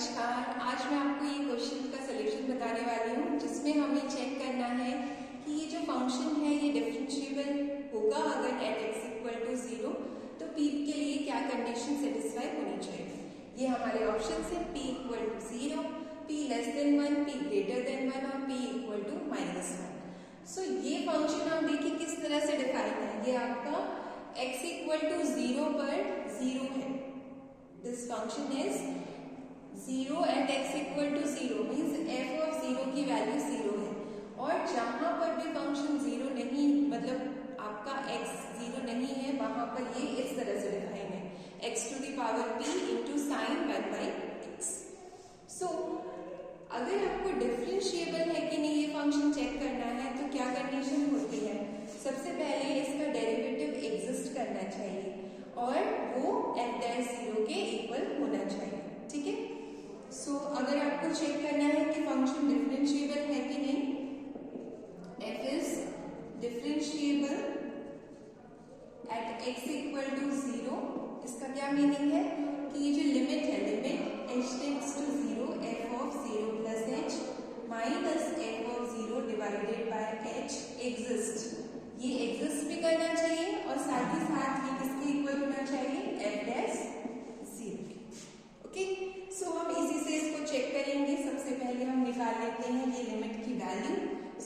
नमस्कार। आज मैं आपको ये क्वेश्चन का सलूशन बताने वाली हूँ जिसमें हमें चेक करना है कि ये जो फंक्शन है ये डिफरेंशिएबल होगा अगर एट एक्स इक्वल टू 0 तो p के लिए क्या कंडीशन सेटिस्फाई होनी चाहिए। ये हमारे ऑप्शन है p equal to 0, p less than 1, p greater than 1 और p इक्वल टू -1। सो ये फंक्शन आप देखिए किस तरह से डिफाइन है। ये आपका x इक्वल टू 0 पर 0 है। This function is 0 at x equal to 0 means f of 0 की वैल्यू 0 है और जहां पर भी फंक्शन 0 नहीं मतलब आपका x 0 नहीं है वहां पर ये इस तरह से डिफाइन है x to the power p into sine 1 by x। So अगर आपको डिफरेंशिएबल है कि नहीं ये फंक्शन चेक करना है तो क्या कंडीशन होती है। सबसे पहले इसका डेरिवेटिव एग्जिस्ट करना चाहिए और वो f'0 के इक्वल होना चाहिए। ठीक है। सो अगर आपको चेक करना है कि फंक्शन डिफरेंशिएबल है कि नहीं, f is differentiable at x equal to 0। इसका क्या मीनिंग है कि ये जो लिमिट है, limit h tends to 0 f of 0 plus h minus f of 0 divided by h exist. ये एग्जिस्ट भी करना चाहिए और साथ ही साथ ये किसके इक्वल होना चाहिए, f'0। ओके। सो हम इसी से इसको चेक करेंगे। सबसे पहले हम निकाल लेते हैं ये लिमिट की वैल्यू।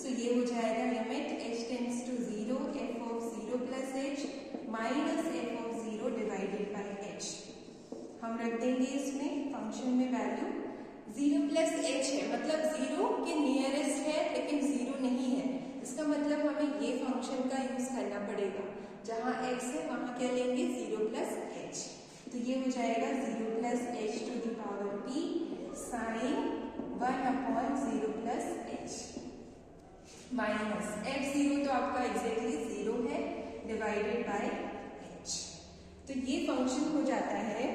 सो ये हो जाएगा limit h tends to 0 f of 0 plus h minus f of 0 divided by h। हम रख देंगे इसमें फंक्शन में वैल्यू 0 प्लस h है मतलब 0 के नियरेस्ट है लेकिन 0 नहीं है। इसका मतलब हमें ये फंक्शन का यूज करना पड़ेगा। जहां x है वहां क्या लेंगे, 0 प्लस h। तो ये हो जाएगा 0 plus h to the power p sine 1 upon 0 plus h minus f'0 तो आपका एग्जैक्टली 0 है डिवाइडेड बाय h। तो ये फंक्शन हो जाता है।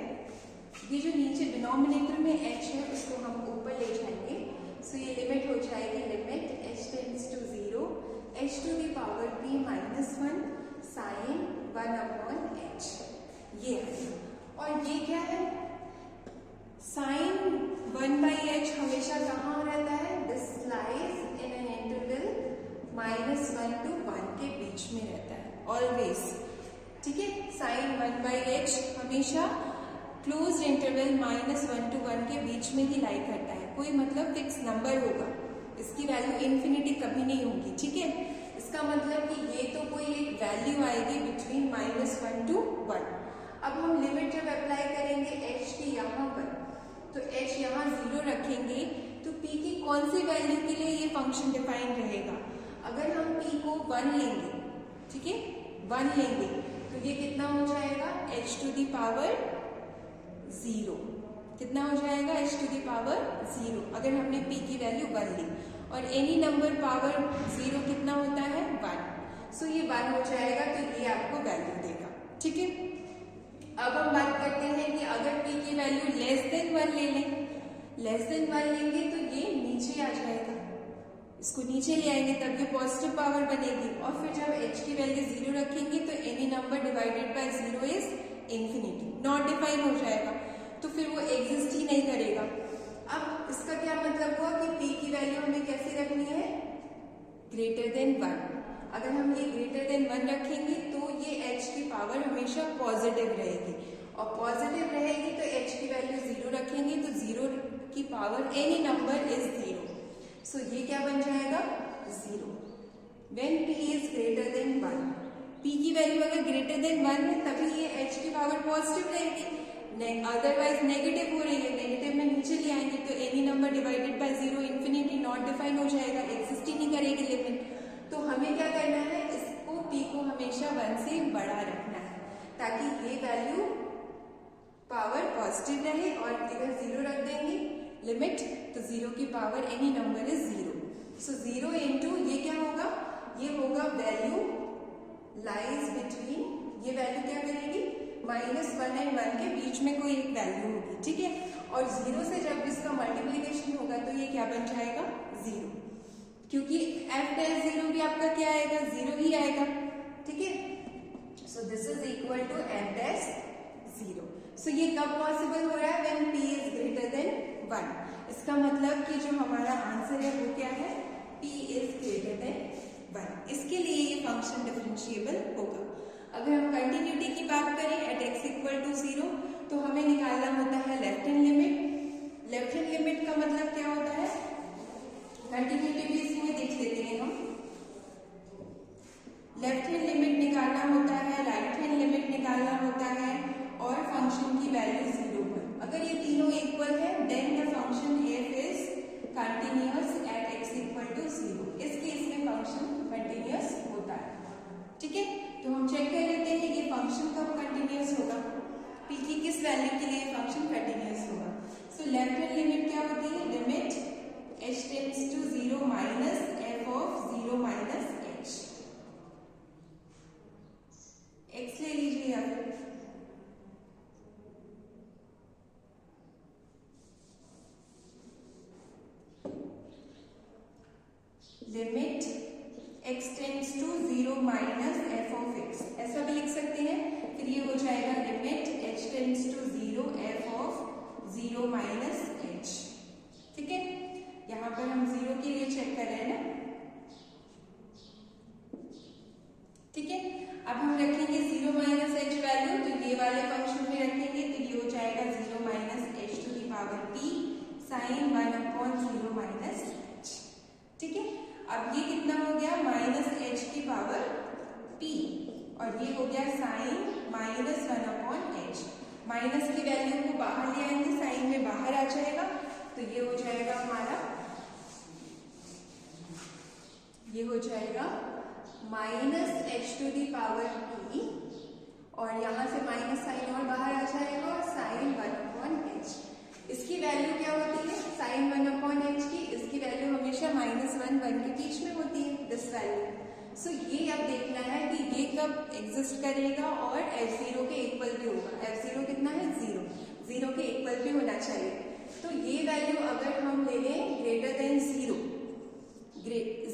ये जो नीचे डिनोमिनेटर में h है उसको हम ऊपर ले जाएंगे। सो ये लिमिट हो जाएगी limit h tends to 0 h to the power p minus 1 sine 1 upon h। ये है और ये क्या है, साइन 1 बाई h हमेशा कहाँ रहता है, this lies in an interval -1 to 1 के बीच में रहता है ऑलवेज। ठीक है। साइन 1 बाई h हमेशा क्लोज इंटरवल -1 to 1 के बीच में ही लाई करता है। कोई मतलब फिक्स नंबर होगा, इसकी वैल्यू इन्फिनिटी कभी नहीं होगी। ठीक है। इसका मतलब कि ये तो कोई एक वैल्यू आएगी बिटवीन -1 to 1। अब हम लिमिट जब अप्लाई करेंगे h की यहाँ पर तो h यहाँ 0 रखेंगे तो p की कौन सी वैल्यू के लिए ये फंक्शन डिफाइन रहेगा। अगर हम p को 1 लेंगे, ठीक है 1 लेंगे तो ये कितना हो जाएगा, h टू द पावर 0। कितना हो जाएगा, h टू द पावर 0 अगर हमने p की वैल्यू 1 ली। और एनी नंबर पावर 0 कितना होता है, 1। सो ये 1 हो जाएगा तो ये आपको वैल्यू देगा। ठीक है। अब हम बात करते हैं कि अगर p की वैल्यू लेस देन 1 ले लें, लेस देन 1 लेंगे तो ये नीचे आ जाएगा। इसको नीचे ले आएंगे तब ये पॉजिटिव पावर बनेगी और फिर जब h की वैल्यू 0 रखेंगे तो any number divided by 0 is infinity, not define हो जाएगा तो फिर वो एग्जिस्ट ही नहीं करेगा। अब इसका क्या मतलब हुआ कि p की वैल्यू हमें कैसे रखनी है, ग्रेटर देन 1। अगर हम ये ग्रेटर देन 1 रखेंगे तो ये h की पावर हमेशा पॉजिटिव रहेगी और पॉजिटिव रहेगी तो h की वैल्यू 0 रखेंगे तो 0 की पावर एनी नंबर इज 0। सो ये क्या बन जाएगा, 0 when p is greater than 1। p की वैल्यू अगर ग्रेटर देन 1 है तभी ये h की पावर पॉजिटिव रहेगी, अदरवाइज नेगेटिव हो रही है, नेगेटिव में नीचे ले आएंगे तो any number divided by 0 infinity, not define हो जाएगा, एग्जिस्ट ही नहीं करेगी लिमिट। तो हमें क्या करना है, इसको p को हमेशा 1 से बड़ा रखना है ताकि ये वैल्यू पावर पॉजिटिव रहे और इधर 0 रख देंगे लिमिट तो 0 की power any number is 0। So 0 into ये क्या होगा, ये होगा वैल्यू लाइज बिटवीन, ये वैल्यू क्या करेगी, -1 एंड 1 के बीच में कोई एक वैल्यू होगी। ठीक है। और 0 से जब इसका मल्टीप्लीकेशन होगा तो ये क्या बन जाएगा, 0, क्योंकि f'0 भी आपका क्या आएगा, 0 ही आएगा। ठीक है। So this is equal to f'0। So ये कब पॉसिबल हो रहा है, when p is greater than 1। इसका मतलब कि जो हमारा आंसर है वो क्या है, p इज ग्रेटर देन 1। इसके लिए ये फंक्शन डिफरेंशिएबल होगा। अगर हम कंटिन्यूटी की बात करें एट x इक्वल टू 0, तो हमें निकालना होता है left hand limit. Left hand limit का मतलब क्या होता है, कंटिन्यूटी भी इसी में देख लेते हैं हम। लेफ्ट हैंड लिमिट निकालना होता है, राइट हैंड लिमिट निकालना होता है, और फंक्शन की वैल्यू 0 पर। अगर ये तीनों इक्वल है then the function f is continuous at x equal to 0। इस केस में फंक्शन कंटिन्यूअस होता है। ठीक है, तो हम चेक कर लेते हैं ये फंक्शन कब कंटिन्यूअस होगा, p की किस वैल्यू के लिए फंक्शन कंटिन्यूअस होगा। सो लेफ्ट हैंड लिमिट क्या होती है, limit h tends to 0 minus f of 0 minus h। x ले लीजिए या फिर limit x tends to 0 minus f of x, ऐसा भी लिख सकते हैं। फिर ये हो जाएगा limit h tends to 0 f of 0 minus h। ठीक है, यहाँ पर हम 0 के लिए चेक कर रहे हैं ना। ठीक है, अब हम रखेंगे 0 माइनस h वैल्यू, तो ये वाले फंक्शन में रखेंगे, तो ये हो जाएगा 0 minus h to the power p sine 1 upon 0 minus h। ठीक है, अब ये कितना हो गया, माइनस h की पावर p, और ये हो गया sine minus 1 upon h। Minus की वैल्यू को बाहर ले आएंगे, साइन में बाहर आ जाएगा, तो ये हो जाएगा हमारा, ये हो जाएगा minus h to the power p, और यहाँ से माइनस साइन और बाहर आ जाएगा, और साइन 1 अपॉन h। इसकी वैल्यू क्या होती है, साइन 1 अपॉन h की, इसकी वैल्यू हमेशा माइनस 1 1 के बीच में होती है, दिस वैल्यू। सो ये अब देखना है कि ये कब एग्जिस्ट करेगा और f0 के इक्वल भी होगा। f0 कितना है, 0, 0 के इक्वल भी होना चाहिए। तो ये वैल्यू अगर हम ले लें ग्रेटर देन 0,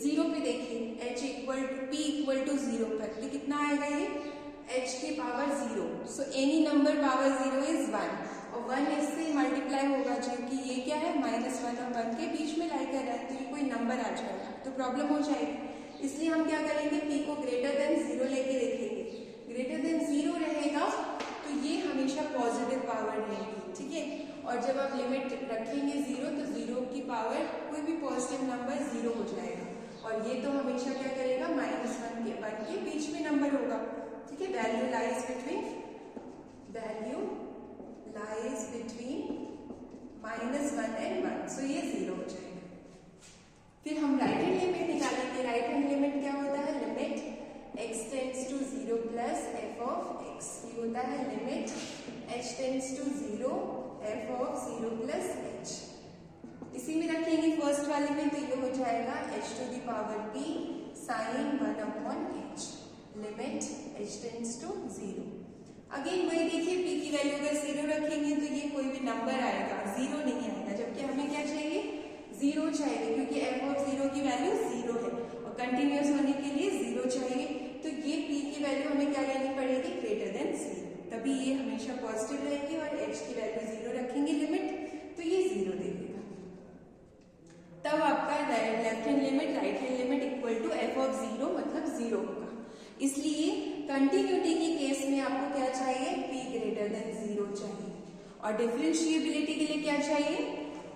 0 पे देखिए h equal to p equal to 0 पर, तो कितना आएगा ये, h की power 0। So any number power 0 is 1, और 1 इससे मल्टीप्लाई होगा, जो कि ये क्या है, माइनस 1 और 1 के बीच में लाई कर रहा है, तो ये कोई नंबर आ जाएगा तो प्रॉब्लम हो जाएगी। इसलिए हम क्या करेंगे, p को ग्रेटर देन 0 लेके देखेंगे। ग्रेटर देन 0 रहेगा तो ये हमेशा पॉजिटिव पावर रहेगी। ठीक है, और जब आप लिमिट रखेंगे 0, तो 0 की पावर कोई भी पॉजिटिव नंबर 0 हो जाएगा, और ये तो हमेशा क्या करेगा, माइनस 1 के बीच में नंबर होगा। ठीक है, value lies between minus 1 and 1, so ये 0 हो जाएगा। फिर हम राइट हैंड लिमिट निकालेंगे। राइट हैंड लिमिट क्या होता है, limit x tends to 0 plus f of x, ये होता है limit h tends to 0 f of 0 plus h। इसी में रखेंगे फर्स्ट वाले में, तो ये हो जाएगा h to the power p sine 1 upon h, limit h tends to 0। Again वही देखिए, p की वैल्यू अगर 0 रखेंगे तो ये कोई भी नंबर आएगा, 0 नहीं आएगा, जबकि हमें क्या चाहिए, 0 चाहिए, क्योंकि f ऑफ 0 की वैल्यू 0 है, और कंटिन्यूअस होने के लिए 0 चाहिए। तो ये p की वैल्यू हमें क्या लेनी पड़ेगी, ग्रेटर देन 0, तभी ये हमेशा पॉजिटिव रहेगी, और h की वैल्यू 0 रखेंगे लिमिट, तो ये 0 दे देगा। तब आपका left hand limit right hand limit equal to f of 0 मतलब 0 होगा। इसलिए कंटिन्यूटी के केस में आपको क्या चाहिए, p ग्रेटर देन 0 चाहिए, और डिफरेंशिएबिलिटी के लिए क्या चाहिए,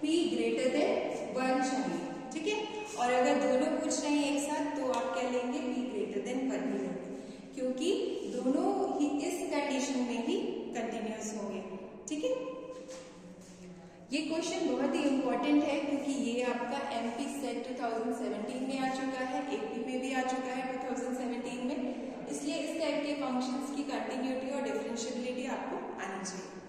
p ग्रेटर देन 1 चाहिए। ठीक है, और अगर दोनों पूछ रहे हैं एक साथ तो आप क्या लेंगे, p ग्रेटर देन 1 ही लेंगे, क्योंकि दोनों ही इस कंडीशन में ही कंटिन्यूअस होंगे। ठीक है, ये क्वेश्चन बहुत ही इंपॉर्टेंट है, क्योंकि ये आपका एमपी सेट 2017 में आ चुका है, एपी में भी आ चुका है 2017 में, इसलिए इस टाइप के फंक्शंस की कंटिन्यूटी और डिफरेंशिएबिलिटी आपको आनी चाहिए।